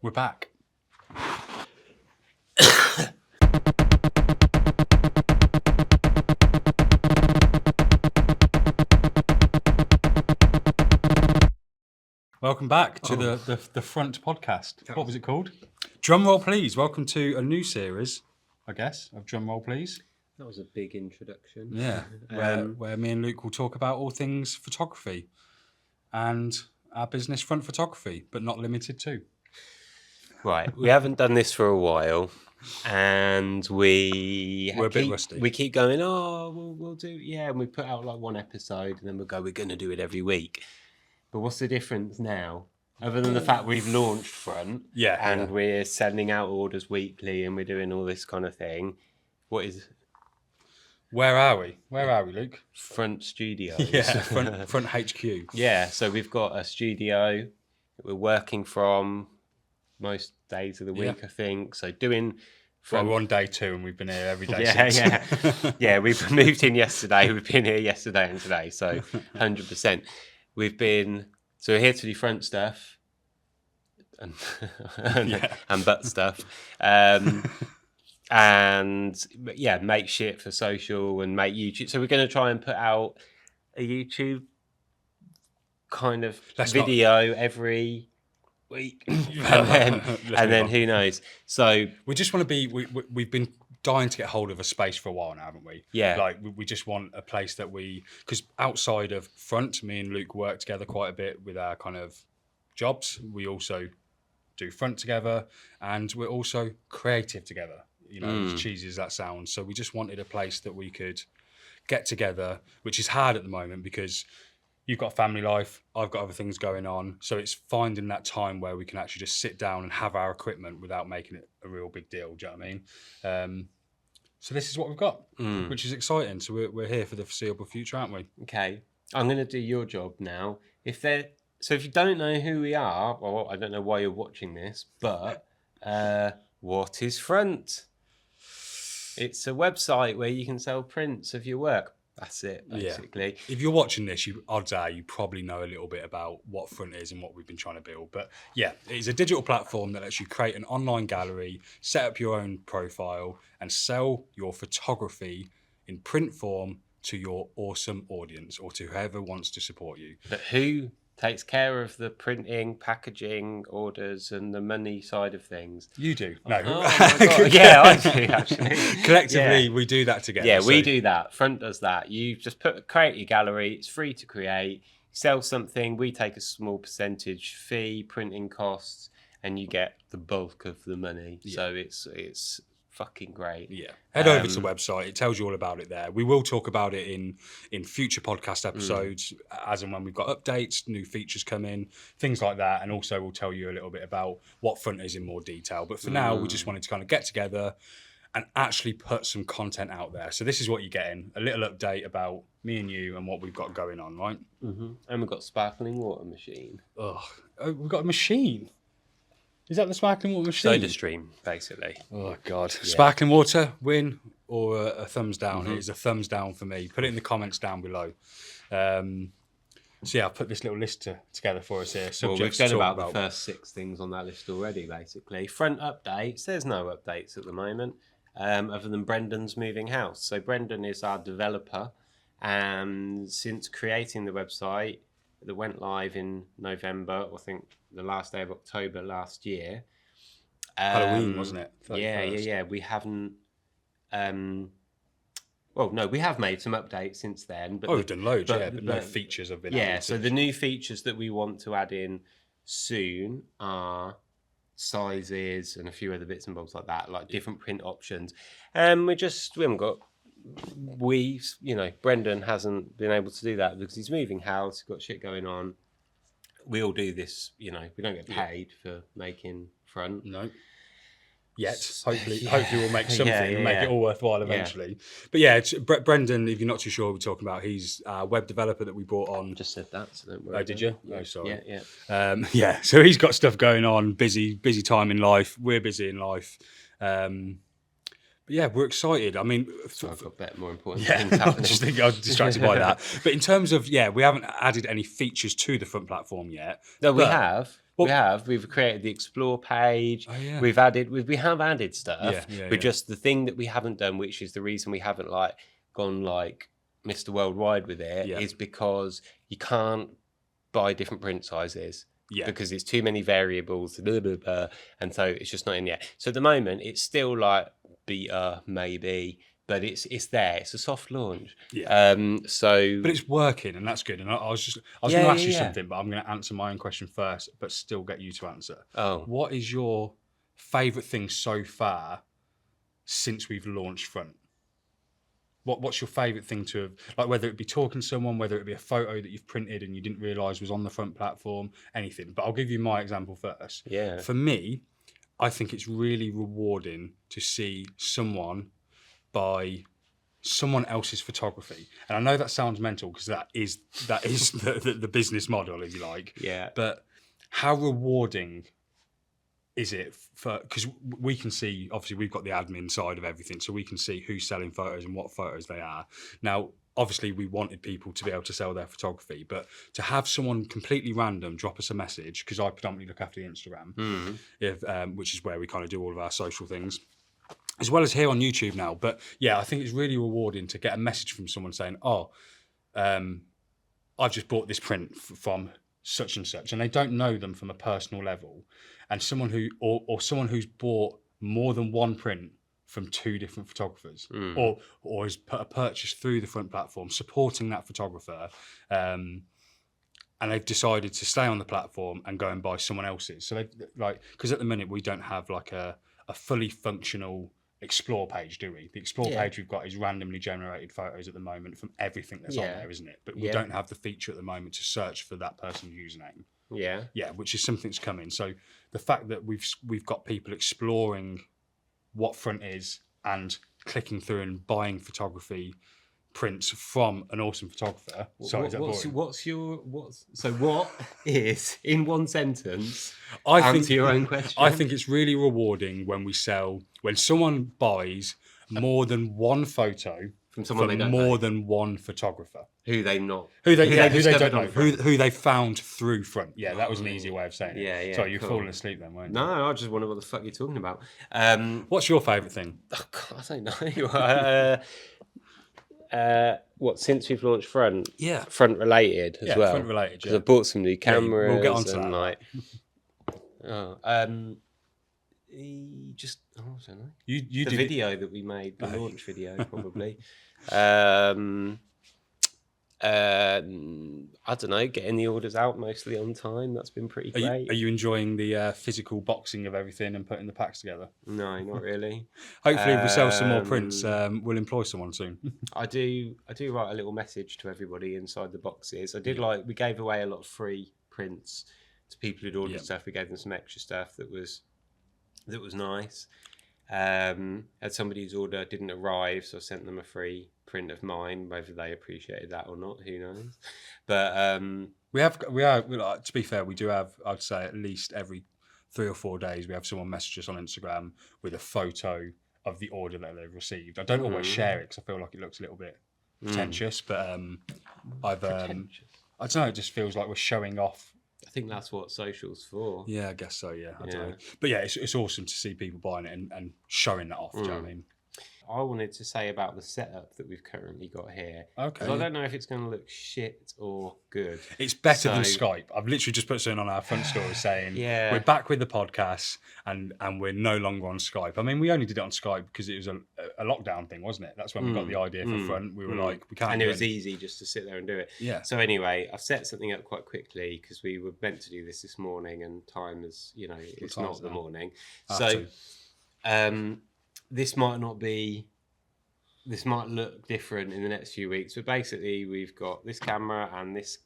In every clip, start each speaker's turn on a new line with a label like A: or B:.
A: We're back. Welcome back to the front podcast. What was it called? Drum roll, please. Welcome to a new series, I guess, of Drum Roll, Please.
B: That was a big introduction.
A: Yeah, where me and Luke will talk about all things photography and our business, front photography, but not limited to.
B: Right, we haven't done this for a while, and we're
A: a bit rusty.
B: We keep going, we'll do, and we put out like one episode, and then we'll go, we're going to do it every week. But what's the difference now? Other than the fact we've launched Front, we're sending out orders weekly, and we're doing all this kind of thing. What is...
A: Where are we, Luke?
B: Front Studios.
A: Yeah, front HQ.
B: Yeah, so we've got a studio that we're working from most days of the week, I think. So doing...
A: Well, we're on day 2 and we've been here every day since.
B: Yeah, we've moved in yesterday. We've been here yesterday and today, so 100%. We've been... So we're here to do front stuff and butt stuff. And make shit for social and make YouTube. So we're going to try and put out a YouTube kind of video every week, and then who knows. So
A: we just want to be. We've been dying to get hold of a space for a while now, haven't we?
B: Yeah.
A: Like we just want a place that because outside of Front, me and Luke work together quite a bit with our kind of jobs. We also do Front together, and we're also creative together. As cheesy as that sounds. So we just wanted a place that we could get together, which is hard at the moment because you've got a family life, I've got other things going on. So it's finding that time where we can actually just sit down and have our equipment without making it a real big deal. Do you know what I mean? So this is what we've got, which is exciting. So we're here for the foreseeable future, aren't we?
B: Okay. I'm going to do your job now. So if you don't know who we are, well, I don't know why you're watching this, but what is Front? It's a website where you can sell prints of your work. That's it, basically.
A: Yeah. If you're watching this, odds are you probably know a little bit about what Front is and what we've been trying to build. But yeah, it's a digital platform that lets you create an online gallery, set up your own profile, and sell your photography in print form to your awesome audience or to whoever wants to support you.
B: But who takes care of the printing, packaging, orders, and the money side of things?
A: You do. No.
B: Oh my God. Yeah, I do, actually.
A: Collectively, we do that together.
B: Yeah, we do that. Front does that. You just create your gallery. It's free to create. Sell something. We take a small percentage fee, printing costs, and you get the bulk of the money. Yeah. So it's fucking great.
A: Yeah. Head over to the website. It tells you all about it there. We will talk about it in future podcast episodes as and when we've got updates, new features come in, things like that. And also we'll tell you a little bit about what Front is in more detail. But for now, we just wanted to kind of get together and actually put some content out there. So this is what you're getting, a little update about me and you and what we've got going on, right?
B: Mm-hmm. And we've got sparkling water machine.
A: Oh, we've got a machine. Is that the sparkling water machine?
B: Soda stream, basically.
A: Oh, God. Yeah. Sparkling water, win or a thumbs down? It is a thumbs down for me. Put it in the comments down below. So, I'll put this little list together for us here.
B: We've done about the first 6 things on that list already, basically. Front updates. There's no updates at the moment, other than Brendan's moving house. So Brendan is our developer. And since creating the website, that went live in November, I think the last day of October last year.
A: Halloween, wasn't it?
B: 31st. Yeah. We haven't... we have made some updates since then. But
A: we've done loads, but no features have been added.
B: Yeah, so the new features that we want to add in soon are sizes and a few other bits and bobs like that, like different print options. Brendan hasn't been able to do that because he's moving house, he's got shit going on. We all do this, we don't get paid for making Front.
A: No. Yet. Hopefully we'll make something and make it all worthwhile eventually. But it's Brendan, if you're not too sure what we're talking about, he's a web developer that we brought on.
B: Just said that, so don't worry.
A: Oh, did you?
B: Yeah.
A: Oh, sorry.
B: Yeah.
A: So he's got stuff going on, busy time in life. We're busy in life. But we're excited. I mean,
B: I've got better, more important things happening.
A: I was distracted by that. But in terms of, we haven't added any features to the Front platform yet.
B: No, we have.
A: Well,
B: We've created the explore page.
A: Oh, yeah.
B: We have added stuff.
A: Yeah.
B: But just the thing that we haven't done, which is the reason we haven't like gone like Mr. Worldwide with it,
A: Yeah.
B: is because you can't buy different print sizes.
A: Yeah.
B: Because it's too many variables, and so it's just not in yet. So at the moment, it's still like beta, maybe, but it's there. It's a soft launch.
A: Yeah.
B: But
A: it's working, and that's good. And I was going to ask you something, but I'm going to answer my own question first, but still get you to answer.
B: Oh,
A: What is your favourite thing so far since we've launched Front? What's your favourite thing to have, like, whether it be talking to someone, whether it be a photo that you've printed and you didn't realise was on the Front platform, anything. But I'll give you my example first.
B: yeah.
A: For me, I think it's really rewarding to see someone buy someone else's photography. And I know that sounds mental because that is the business model, if you like.
B: Yeah.
A: But how rewarding is it for, because we can see, obviously we've got the admin side of everything, so we can see who's selling photos and what photos they are. Now, obviously we wanted people to be able to sell their photography, but to have someone completely random drop us a message, because I predominantly look after the Instagram, which is where we kind of do all of our social things, as well as here on YouTube now. But yeah, I think it's really rewarding to get a message from someone saying, I've just bought this print from such and such, and they don't know them from a personal level, and someone who or someone who's bought more than one print from two different photographers, or has put a purchase through the Front platform supporting that photographer, and they've decided to stay on the platform and go and buy someone else's. So they like, because at the minute we don't have like a fully functional explore page, do we? The explore page we've got is randomly generated photos at the moment from everything that's on there, isn't it? But we don't have the feature at the moment to search for that person's username. Yeah, which is something that's coming. So the fact that we've got people exploring what Front is and clicking through and buying photography prints from an awesome photographer. Sorry, is that boring?
B: So what is, in one sentence,
A: answer
B: your own question?
A: I think it's really rewarding when someone buys more than one photo
B: from someone they don't
A: more
B: know.
A: than one photographer
B: Who they don't know,
A: who they found through Front. Yeah, that was an easier way of saying it.
B: Yeah.
A: Sorry, you're falling asleep then, weren't you?
B: No, I just wonder what the fuck you're talking about.
A: What's your favourite thing?
B: Oh God, I don't know. What, since we've launched Front?
A: Yeah,
B: Front related as well.
A: Front related.
B: Because I bought some new cameras.
A: We'll get onto that.
B: Like, I don't know.
A: You
B: the
A: did
B: video that we made, the launch video, probably. I don't know, getting the orders out mostly on time. That's been pretty great.
A: Are you enjoying the physical boxing of everything and putting the packs together?
B: No, not really.
A: Hopefully, if we sell some more prints, we'll employ someone soon.
B: I do write a little message to everybody inside the boxes. We gave away a lot of free prints to people who'd ordered stuff. We gave them some extra stuff that was nice. Had somebody whose order didn't arrive, so I sent them a free print of mine. Whether they appreciated that or not, who knows? But
A: we are, to be fair, we do have, I'd say, at least every 3 or 4 days we have someone message us on Instagram with a photo of the order that they've received. I don't always share it because I feel like it looks a little bit pretentious, but I don't know, it just feels like we're showing off.
B: I think that's what social's for.
A: Yeah, I guess so. Yeah, I don't know. But yeah, it's awesome to see people buying it and showing that off. Do you know what I mean?
B: I wanted to say about the setup that we've currently got here.
A: Okay.
B: I don't know if it's going to look shit or good.
A: It's better than Skype. I've literally just put something on our front story saying we're back with the podcast and we're no longer on Skype. I mean, we only did it on Skype because it was a lockdown thing, wasn't it? That's when we got the idea for Front. We were like, we can't.
B: And it was easy just to sit there and do it.
A: Yeah.
B: So anyway, I've set something up quite quickly because we were meant to do this morning, and time is, it's not the morning. So, this might not be. This might look different in the next few weeks, but basically we've got this camera and this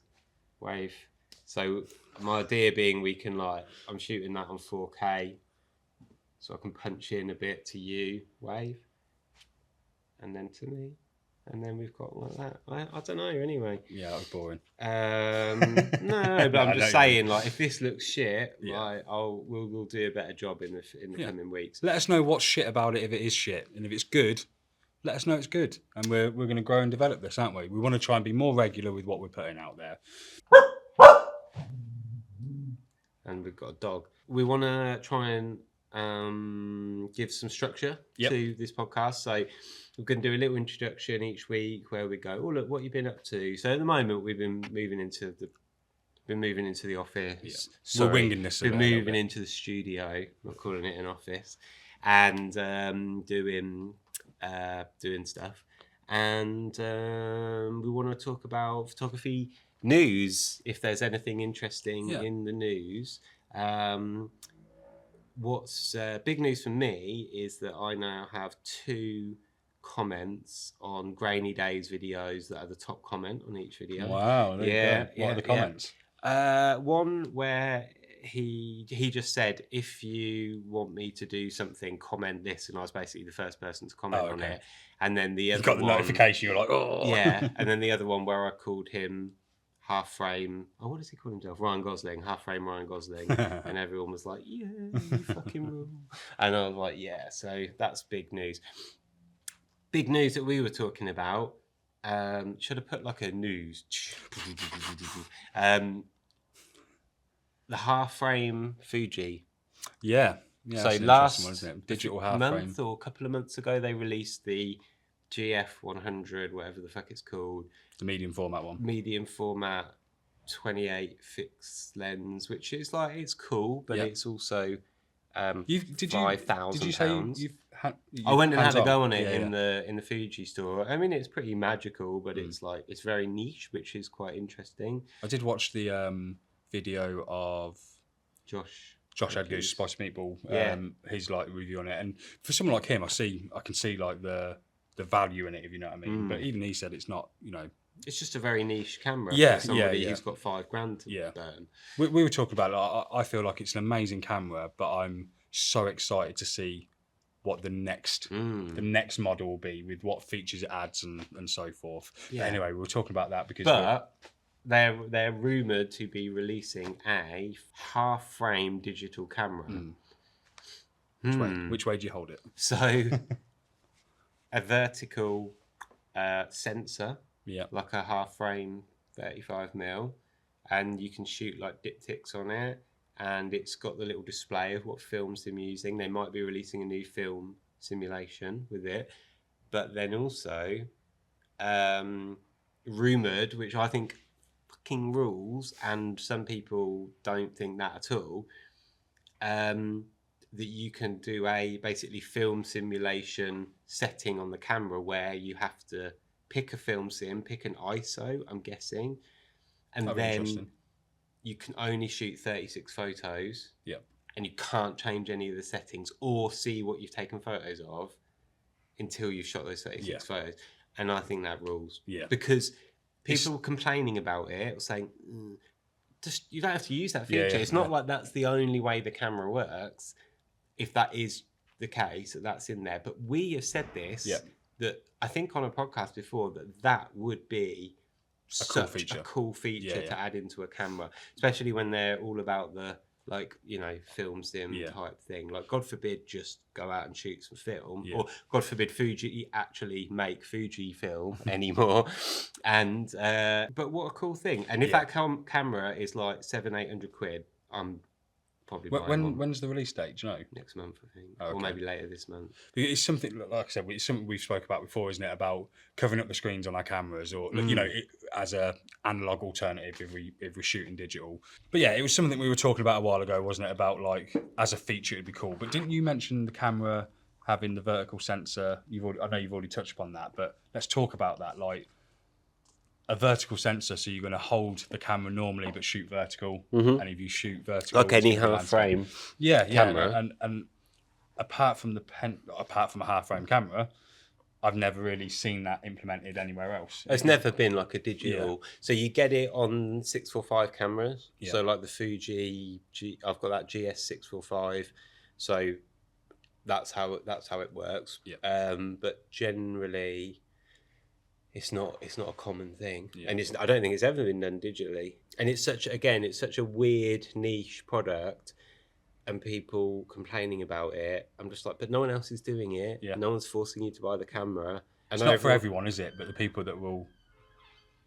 B: wave. So my idea being we can I'm shooting that on 4K, so I can punch in a bit to you, wave, and then to me, and then we've got like that. I don't know. Anyway.
A: Yeah, that was boring.
B: No, but I'm just saying, if this looks shit, we'll do a better job in the coming weeks.
A: Let us know what's shit about it if it is shit, and if it's good, let us know it's good. And we're going to grow and develop this, aren't we? We want to try and be more regular with what we're putting out there.
B: and we've got a dog. We want to try and give some structure to this podcast. So we're going to do a little introduction each week where we go, oh, look, what you've been up to. So at the moment, we've been moving into the office.
A: Yeah.
B: Sorry,
A: we're winging this.
B: We're moving into the studio. We're calling it an office, and doing stuff. And we want to talk about photography news. If there's anything interesting in the news, what's big news for me is that I now have 2 comments on Grainy Days videos that are the top comment on each video.
A: Wow, there you go. What are the comments?
B: One where he just said, if you want me to do something, comment this, and I was basically the first person to comment on it. And then the other
A: got the notification, you're like, oh.
B: Yeah, and then the other one where I called him half frame. Oh, what does he call himself? Ryan Gosling, half frame Ryan Gosling. And everyone was like, yeah, you fucking rule. And I was like, yeah, so that's big news. Big news that we were talking about. Should have put like a news. The half frame Fuji.
A: Yeah.
B: So last
A: one, isn't it? Digital half
B: month
A: frame.
B: or a couple of months ago, they released the GF 100, whatever the fuck it's called.
A: The medium format one.
B: Medium format 28 fixed lens, which is like, it's cool, but it's also £5,000. I went and had a go on it in the Fuji store. I mean, it's pretty magical, but it's like, it's very niche, which is quite interesting.
A: I did watch the video of
B: Josh
A: Adgoose Spicy Meatball. His like review on it, and for someone like him, I can see like the value in it, if you know what I mean. But even he said it's not,
B: it's just a very niche camera.
A: Yeah,
B: for somebody who's got $5,000 to burn.
A: We were talking about it. I feel like it's an amazing camera, but I'm so excited to see what the next model will be, with what features it adds and so forth. Yeah. But anyway, we were talking about that because
B: they're rumoured to be releasing a half frame digital camera.
A: Which way do you hold it?
B: So a vertical sensor, like a half frame 35mm, and you can shoot like diptychs on it, and it's got the little display of what films they're using. They might be releasing a new film simulation with it, but then also rumoured, which I think fucking rules, and some people don't think that at all, that you can do a basically film simulation setting on the camera where you have to pick a film sim, pick an ISO, I'm guessing, and then you can only shoot 36 photos.
A: Yeah.
B: And you can't change any of the settings or see what you've taken photos of until you've shot those 36 photos. And I think that rules.
A: Yeah.
B: Because people were complaining about it, saying, just you don't have to use that feature. It's not like that's the only way the camera works. If that is the case, that's in there. But we have said this, that I think on a podcast before, that would be a cool feature to add into a camera, especially when they're all about the, like, film sim type thing. Like, God forbid just go out and shoot some film, or God forbid Fuji actually make Fuji film anymore. And but what a cool thing. And if that camera is like £700-800, I'm probably buying one.
A: When's the release date? Do you know?
B: Next month, I think, or maybe later this month.
A: It's something, like I said, it's something we've spoke about before, isn't it? About covering up the screens on our cameras, or as a analog alternative if we're shooting digital. But yeah, it was something we were talking about a while ago, wasn't it? About like as a feature, it'd be cool. But didn't you mention the camera having the vertical sensor? I know you've already touched upon that, but let's talk about that. Like, a vertical sensor, so you're going to hold the camera normally but shoot vertical, and if you shoot vertical,
B: like any half frame camera,
A: and apart from a half frame camera, I've never really seen that implemented anywhere else.
B: It's never been like a digital. So you get it on 645 cameras. So like the Fuji, I've got that GS 645. So that's how it works. But generally, it's not a common thing, and I don't think it's ever been done digitally. And it's such a weird niche product, and people complaining about it. I'm just like, but no one else is doing it. No one's forcing you to buy the camera. And
A: it's not for everyone, is it? But the people that will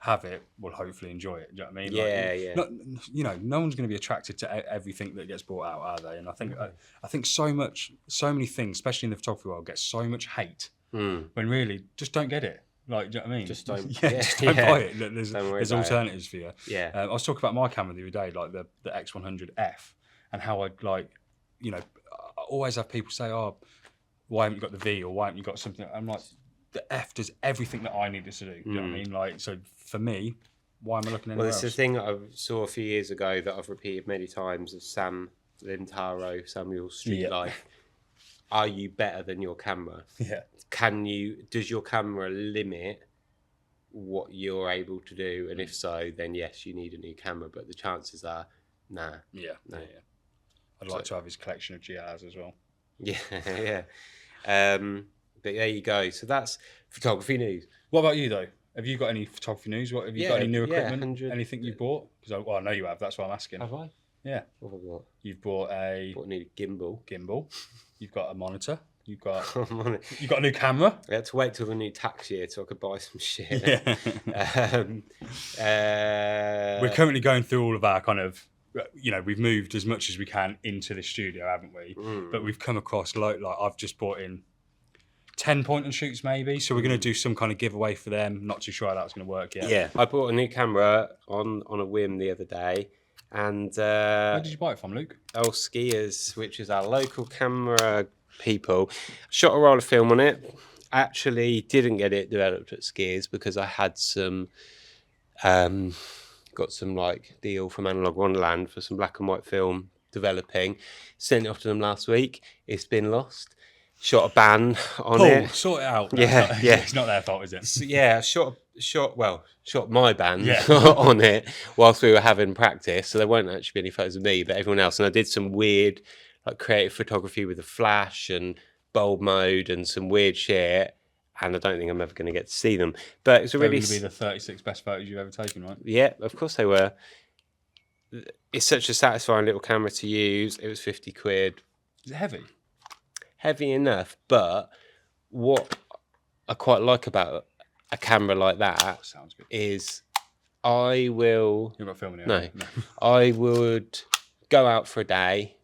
A: have it will hopefully enjoy it. Do you know what I mean?
B: Yeah,
A: Like,
B: yeah.
A: not, you know, no one's going to be attracted to everything that gets brought out, are they? And I think so many things, especially in the photography world, get so much hate when really just don't get it. Like, do you know what I mean?
B: Just don't.
A: Just don't buy it.
B: Don't worry
A: There's
B: about it.
A: alternatives for you.
B: Yeah.
A: I was talking about my camera the other day, like the X100F, and how I'd like, you know, I always have people say, "Oh, why haven't you got the V, or why haven't you got something?" I'm like, the F does everything that I need it to do. You know what I mean? Like, so for me, why am I looking anywhere
B: Well, it's
A: else?
B: the thing that I saw a few years ago that I've repeated many times of Sam Lintaro, Samuel Street
A: Yeah.
B: Life. Are you better than your camera?
A: Yeah.
B: Does your camera limit what you're able to do? And if so, then yes, you need a new camera. But the chances are, nah.
A: Yeah.
B: No.
A: Yeah. I'd like to have his collection of GRs as well.
B: Yeah, yeah. But there you go. So that's photography news.
A: What about you though? Have you got any photography news? What have you got? Any new equipment?
B: 100.
A: Anything you bought? Because I know you have. That's why I'm asking.
B: Have I?
A: Yeah.
B: What have I got?
A: You've bought a
B: Bought a new gimbal.
A: gimbal. You've got a monitor. You've got
B: I'm on it.
A: you've got a new camera.
B: I had to wait till the new tax year so I could buy some shit.
A: Yeah. We're currently going through all of our kind of, you know, we've moved as much as we can into the studio, haven't we? But we've come across like I've just bought in 10 point and shoots maybe. So we're going to do some kind of giveaway for them. Not too sure how that's going to work yet.
B: Yeah, I bought a new camera on a whim the other day, and
A: Where did you buy it from, Luke?
B: Old Skiers, which is our local camera people, shot a roll of film on it. Actually, didn't get it developed at Skiers because I had some, got some like deal from Analog Wonderland for some black and white film developing. Sent it off to them last week. It's been lost. Shot a ban on it.
A: Sort it out.
B: Yeah, yeah.
A: It's not their fault, is it?
B: So, yeah, shot my band
A: Yeah.
B: on it whilst we were having practice. So there won't actually be any photos of me, but everyone else. And I did some weird, like creative photography with a flash and bulb mode and some weird shit. And I don't think I'm ever going to get to see them. But it's a
A: They're
B: really,
A: going to be the 36 best photos you've ever taken, right?
B: yeah, of course they were. It's such a satisfying little camera to use. It was 50 quid.
A: Is it heavy?
B: Heavy enough, but what I quite like about a camera like that
A: Sounds good.
B: is I will
A: You're not filming it?
B: no,
A: are you?
B: I would go out for a day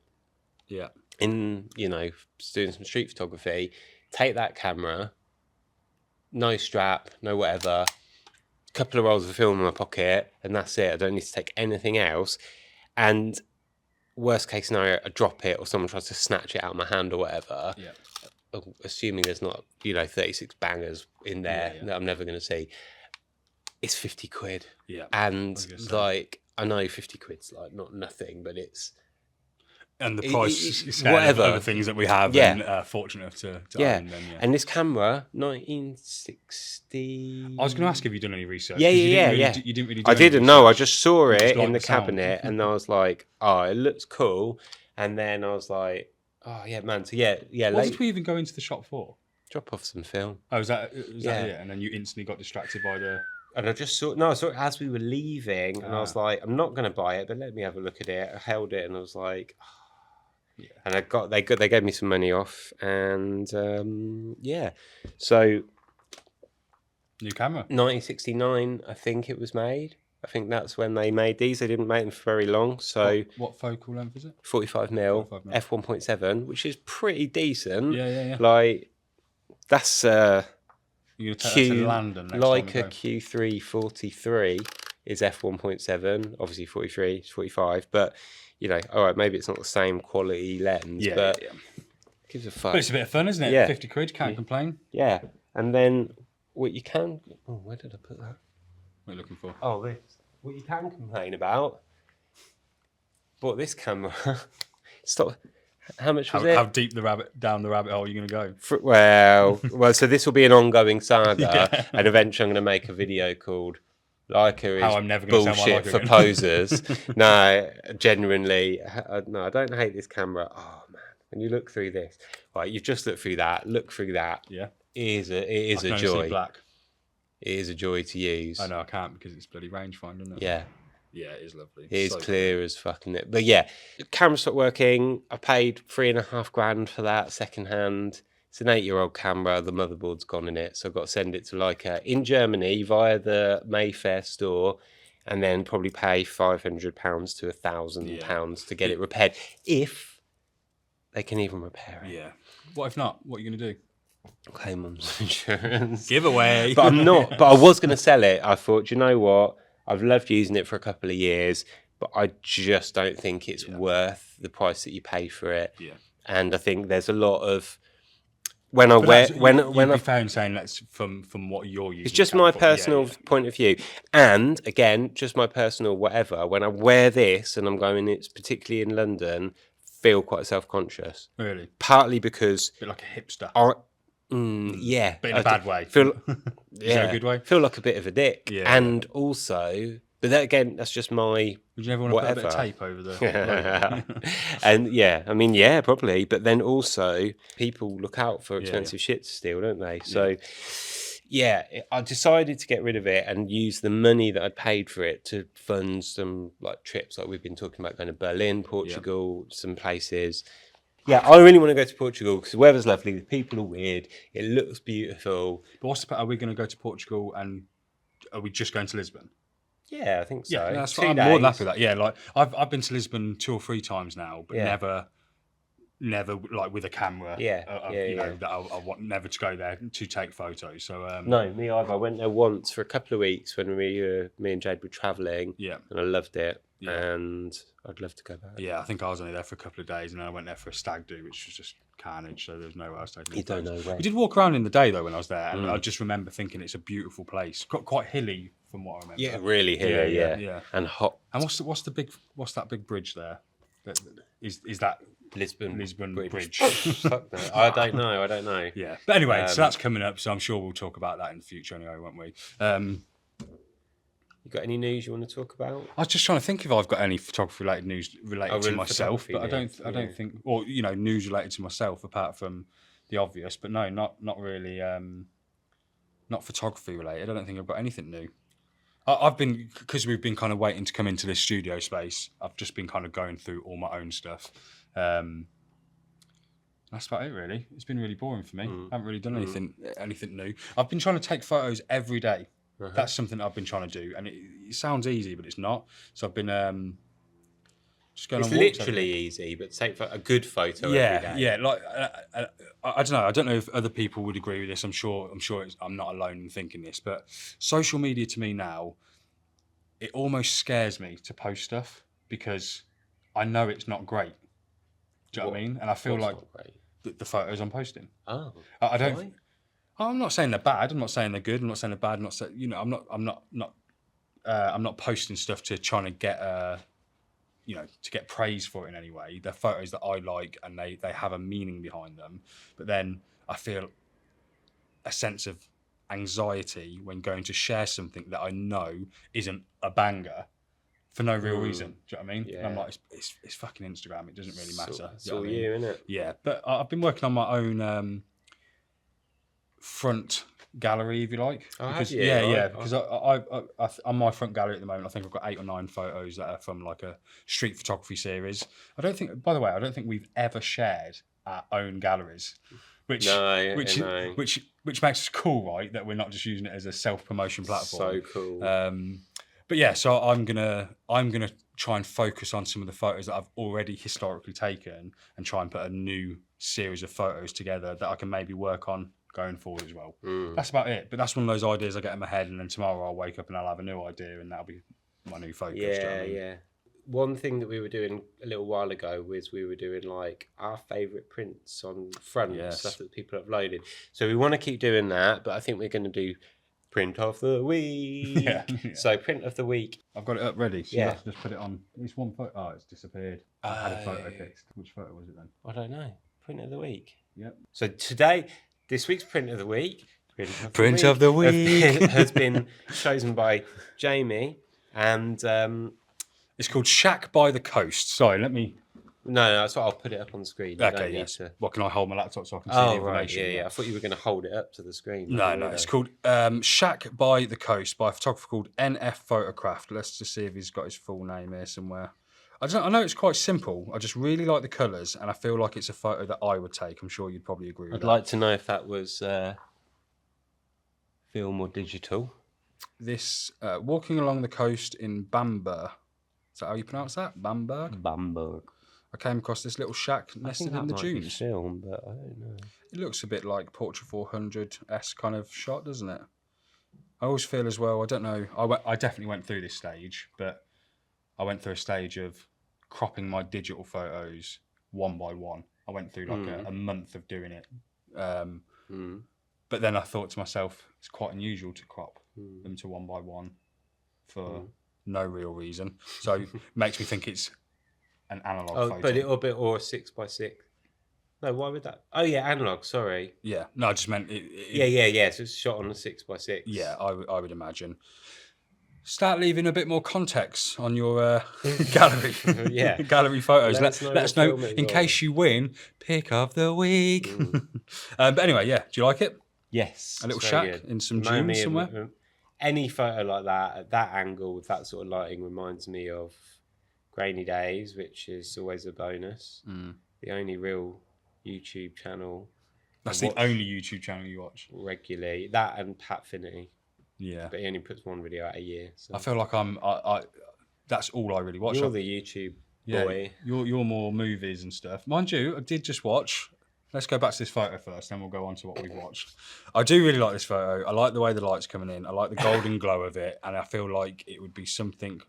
A: Yeah.
B: in, you know, doing some street photography, take that camera, no strap, no whatever, couple of rolls of film in my pocket, and that's it. I don't need to take anything else. And worst case scenario, I drop it or someone tries to snatch it out of my hand or whatever.
A: Yeah.
B: Assuming there's not, you know, 36 bangers in there
A: Yeah, yeah.
B: that I'm never going to see. It's 50 quid.
A: Yeah.
B: And
A: was gonna say.
B: like, I know 50 quid's like not nothing, but it's,
A: And the price is
B: whatever.
A: other things that we have
B: Yeah.
A: and fortunate enough to
B: yeah.
A: own them. Yeah.
B: And this camera, 1960.
A: I was going to ask if you've done any research.
B: Yeah,
A: 'cause
B: yeah,
A: you
B: yeah.
A: You didn't really do
B: I
A: any
B: didn't know. I
A: research.
B: just saw
A: You just
B: it
A: liked
B: in the
A: the sound.
B: cabinet and I was like, oh, it looks cool. And then I was like, oh, yeah, man. So, yeah,
A: What
B: late,
A: did we even go into the shop for?
B: drop off some film.
A: Oh, was that
B: Yeah.
A: it? And then you instantly got distracted by the...
B: And I saw it as we were leaving, and I was like, I'm not going to buy it, but let me have a look at it. I held it, and I was like,
A: Yeah.
B: and they gave me some money off, and yeah, so
A: New camera.
B: 1969, I think it was made. I think that's when they made these. They didn't make them for very long, so
A: What focal length is it?
B: 45 mil
A: 45 mil.
B: f1.7, which is pretty decent.
A: Yeah.
B: Like that's
A: You're going to take that to London next
B: like
A: time
B: a Q3 43 is f1.7, obviously 43 is 45, but you know, all right, maybe it's not the same quality lens, but gives a fuck.
A: But it's a bit of fun, isn't it?
B: Yeah.
A: 50 quid, can't complain.
B: Yeah, and then what you can, where did I put that?
A: What are you looking for?
B: Oh, this. What you can complain about, bought this camera. Stop. How much was it?
A: How deep down the rabbit hole are you going to go?
B: Well, so this will be an ongoing saga,
A: Yeah.
B: and eventually I'm going to make a video called "Leica
A: How
B: is
A: I'm never gonna sell my
B: bullshit
A: Leica
B: for
A: again."
B: posers." No, genuinely, no, I don't hate this camera. Oh man, when you look through this, right, you've just looked through that. Look through that.
A: Yeah.
B: It is
A: I
B: a
A: can only see
B: joy.
A: black.
B: It is a joy to use.
A: I know I can't because it's bloody rangefinder, isn't it?
B: Yeah.
A: Yeah, it is lovely.
B: It is
A: So
B: clear as fucking it. But yeah, camera stopped working. I paid $3,500 for that second hand. It's an 8-year-old camera. The motherboard's gone in it, so I've got to send it to like in Germany via the Mayfair store, and then probably pay £500 to £1,000 to get it repaired, if they can even repair it.
A: Yeah. What if not? What are you going to do?
B: Claim mum's insurance.
A: Giveaway.
B: But I'm not. But I was going to sell it. I thought, you know what? I've loved using it for a couple of years, but I just don't think it's worth the price that you pay for it.
A: Yeah.
B: And I think there's a lot of when I
A: found saying that's from what you're using.
B: it's just my personal point of view, and again, just my personal whatever. When I wear this and I'm going, it's particularly in London, feel quite self-conscious.
A: Really?
B: Partly because
A: A bit like a hipster.
B: Yeah,
A: But in a bad way.
B: Feel,
A: Is there a good way?
B: Feel like a bit of a dick.
A: Yeah.
B: And also, but that again, that's just my
A: Would you ever want to put a bit of tape over the
B: And yeah, I mean, yeah, probably. But then also, people look out for expensive shit to steal, don't they? So, yeah, I decided to get rid of it and use the money that I'd paid for it to fund some like trips, like we've been talking about, going to Berlin, Portugal, some places. Yeah, I really want to go to Portugal because the weather's lovely, the people are weird, it looks beautiful.
A: But are we going to go to Portugal and are we just going to Lisbon?
B: Yeah, I think so.
A: Yeah, that's
B: 2
A: fine.
B: days.
A: I'm more than happy with that. Yeah, like I've been to Lisbon 2 or 3 times now, but never like with a camera. You know that I want never to go there to take photos. So
B: no, me either. I went there once for a couple of weeks when me and Jade were travelling.
A: Yeah,
B: and I loved it. Yeah. And I'd love to go back.
A: Yeah, I think I was only there for a couple of days, and then I went there for a stag do, which was just carnage. So there was nowhere else taking.
B: You don't know where.
A: We did walk around in the day though when I was there, and I just remember thinking it's a beautiful place, quite hilly from what I remember.
B: Yeah, really hilly. Yeah, and hot.
A: And what's that big bridge there? Is that Lisbon Bridge?
B: Fuck no. I don't know.
A: Yeah, but anyway, so that's coming up. So I'm sure we'll talk about that in the future anyway, won't we?
B: You got any news you want to talk about?
A: I was just trying to think if I've got any photography related news related to myself, but I don't think, or news related to myself apart from the obvious. But no, not really. Not photography related. I don't think I've got anything new. I've been, because we've been kind of waiting to come into this studio space. I've just been kind of going through all my own stuff. That's about it, really. It's been really boring for me. I haven't really done anything new. I've been trying to take photos every day. That's something I've been trying to do, and it sounds easy, but it's not. So I've been just going. It's on walks
B: literally easy, but take a good photo every day.
A: Yeah. Like I don't know. I don't know if other people would agree with this. I'm sure. I'm not alone in thinking this, but social media to me now, it almost scares me to post stuff because I know it's not great. Do you know what I mean? And I feel like the photos I'm posting.
B: Oh,
A: I don't. Why? I'm not saying they're bad. I'm not saying they're good. I'm not saying they're bad. I'm not posting stuff to trying to get to get praise for it in any way. They're photos that I like and they have a meaning behind them. But then I feel a sense of anxiety when going to share something that I know isn't a banger for no real reason. Do you know what I mean? Yeah. And I'm like, it's fucking Instagram. It doesn't really matter.
B: It's all you, isn't it?
A: Yeah. But I've been working on my own front gallery, if you like.
B: Because
A: I on my front gallery at the moment, I think I've got 8 or 9 photos that are from like a street photography series. I don't think we've ever shared our own galleries, which makes us cool, right? That we're not just using it as a self-promotion platform.
B: So cool.
A: But yeah, so I'm gonna try and focus on some of the photos that I've already historically taken and try and put a new series of photos together that I can maybe work on going forward as well. That's about it. But that's one of those ideas I get in my head, and then tomorrow I'll wake up and I'll have a new idea, and that'll be my new focus.
B: Yeah. One thing that we were doing a little while ago was we were doing like our favourite prints on front, stuff that people uploaded. So we want to keep doing that, but I think we're going to do print of the week. Yeah. So print of the week.
A: I've got it up ready. So you have to just put it on. It's one photo. Oh, it's disappeared. I had a photo fixed. Which photo was it then?
B: I don't know. Print of the week.
A: Yep.
B: So this week's print of the week.
A: Print of the week
B: has been chosen by Jamie, and
A: it's called Shack by the Coast. Sorry, let me.
B: No, that's what I'll put it up on the screen.
A: Okay, yes. What, can I hold my laptop so I can see the information?
B: Right, yeah. I thought you were going to hold it up to the screen.
A: No. It's called Shack by the Coast by a photographer called NF Photocraft. Let's just see if he's got his full name here somewhere. I know it's quite simple. I just really like the colours, and I feel like it's a photo that I would take. I'm sure you'd probably agree with
B: I'd
A: that.
B: like to know if that was film or digital.
A: This walking along the coast in Bamberg. Is that how you pronounce that? Bamberg?
B: Bamberg.
A: I came across this little shack
B: I think
A: nested
B: that
A: in the
B: might be
A: dunes.
B: film, but I don't know.
A: It looks a bit like Portrait 400-esque kind of shot, doesn't it? I always feel as well, I don't know, I definitely went through this stage, but I went through a stage of cropping my digital photos one by one. I went through like a month of doing it. But then I thought to myself, it's quite unusual to crop them to one by one for no real reason. So it makes me think it's an analog photo.
B: But or a 6x6. No, why would that? Oh yeah, analog. Sorry.
A: Yeah, no, I just meant it.
B: Yeah. So it's shot on a 6x6.
A: Yeah, I would imagine. Start leaving a bit more context on your gallery.
B: Yeah.
A: Gallery photos.
B: Let
A: us know in case you win. Pick of the week. But anyway, yeah. Do you like it?
B: Yes.
A: A little shack in some dunes somewhere.
B: Any photo like that at that angle with that sort of lighting reminds me of Grainy Days, which is always a bonus. The only real YouTube channel.
A: That's the only YouTube channel you watch
B: regularly. That and Pat Finney.
A: Yeah,
B: but he only puts one video out a year. So.
A: I feel like that's all I really watch.
B: You're the YouTube boy.
A: You're more movies and stuff. Mind you, I did just watch. Let's go back to this photo first, then we'll go on to what we've watched. I do really like this photo. I like the way the light's coming in. I like the golden glow of it, and I feel like it would be something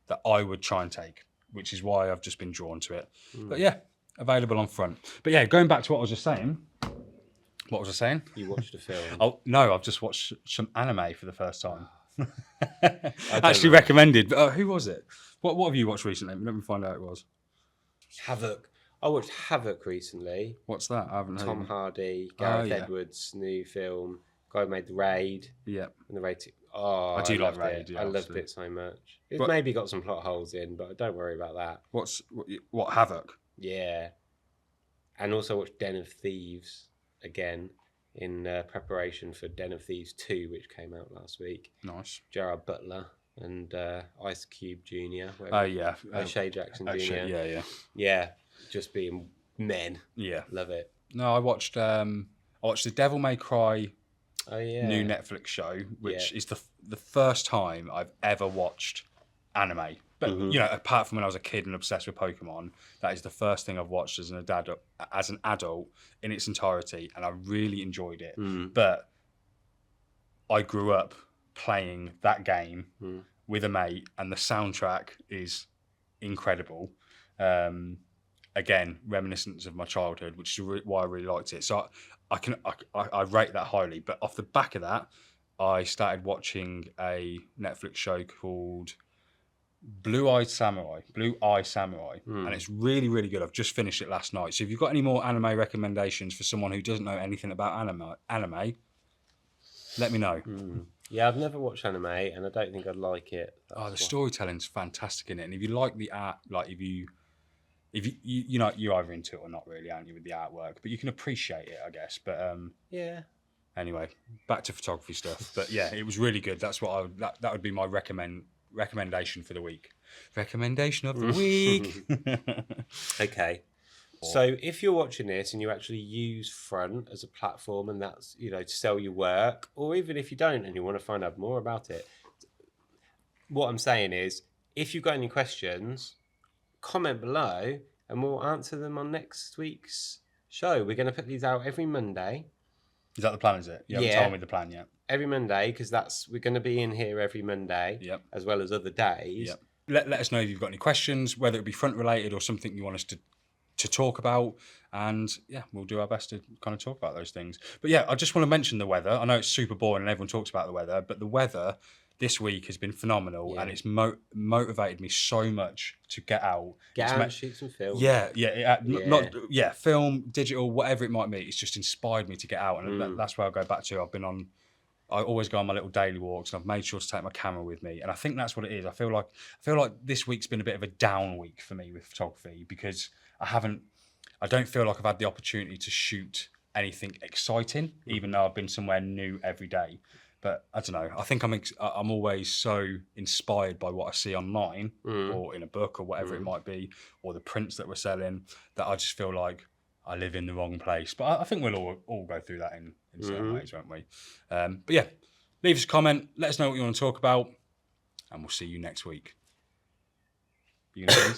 A: that I would try and take, which is why I've just been drawn to it. But yeah, available on front. But yeah, going back to what I was just saying. What was I saying?
B: You watched a film.
A: Oh no, I've just watched some anime for the first time. Actually recommended. Who was it? What have you watched recently? Let me find out who it was.
B: Havoc. I watched Havoc recently.
A: What's that? I haven't heard.
B: Tom Hardy, Gareth Edwards' new film. Guy who made The Raid.
A: Yeah.
B: And The Raid. I
A: do like Raid.
B: Yeah, I loved it so much. It's maybe got some plot holes in, but don't worry about that.
A: What Havoc?
B: Yeah. And also watched Den of Thieves again in preparation for Den of Thieves 2, which came out last week.
A: Nice.
B: Gerard Butler and Ice Cube Jr.
A: Yeah.
B: O'Shea Jackson Jr. Yeah. Just being men.
A: Yeah.
B: Love it.
A: No, I watched the Devil May Cry new Netflix show, which is the first time I've ever watched anime. But you know, apart from when I was a kid and obsessed with Pokemon, that is the first thing I've watched as an adult in its entirety, and I really enjoyed it. But I grew up playing that game with a mate, and the soundtrack is incredible. Again, reminiscence of my childhood, which is why I really liked it. So I rate that highly. But off the back of that, I started watching a Netflix show called Blue Eye Samurai, and it's really, really good. I've just finished it last night. So if you've got any more anime recommendations for someone who doesn't know anything about anime, let me know.
B: Yeah, I've never watched anime, and I don't think I'd like it.
A: The storytelling's fantastic in it, and if you like the art, like if you know, you're either into it or not really, aren't you, with the artwork? But you can appreciate it, I guess. But
B: yeah.
A: Anyway, back to photography stuff. But yeah, it was really good. That's what that would be my recommendation for the week. Recommendation of the week.
B: Okay. So if you're watching this and you actually use Front as a platform, and that's, you know, to sell your work, or even if you don't and you want to find out more about it, what I'm saying is, if you've got any questions, comment below and we'll answer them on next week's show. We're going to put these out every Monday.
A: Is that the plan, is it? You haven't told me the plan yet.
B: Every Monday, because we're going to be in here every Monday, as well as other days.
A: Let us know if you've got any questions, whether it be front related or something you want us to talk about, and we'll do our best to kind of talk about those things. But I just want to mention the weather. I know it's super boring and everyone talks about the weather, but the weather this week has been phenomenal, and it's motivated me so much to get out.
B: Shoot some film.
A: Film, digital, whatever it might be. It's just inspired me to get out, and that's where I go back to. I always go on my little daily walks, and I've made sure to take my camera with me, and I think that's what it is. I feel like this week's been a bit of a down week for me with photography, because I don't feel like I've had the opportunity to shoot anything exciting, even though I've been somewhere new every day. But I don't know. I think I'm always so inspired by what I see online or in a book or whatever it might be, or the prints that we're selling, that I just feel like I live in the wrong place. But I think we'll all go through that in certain ways, won't we? But yeah, leave us a comment. Let us know what you want to talk about, and we'll see you next week. You gonna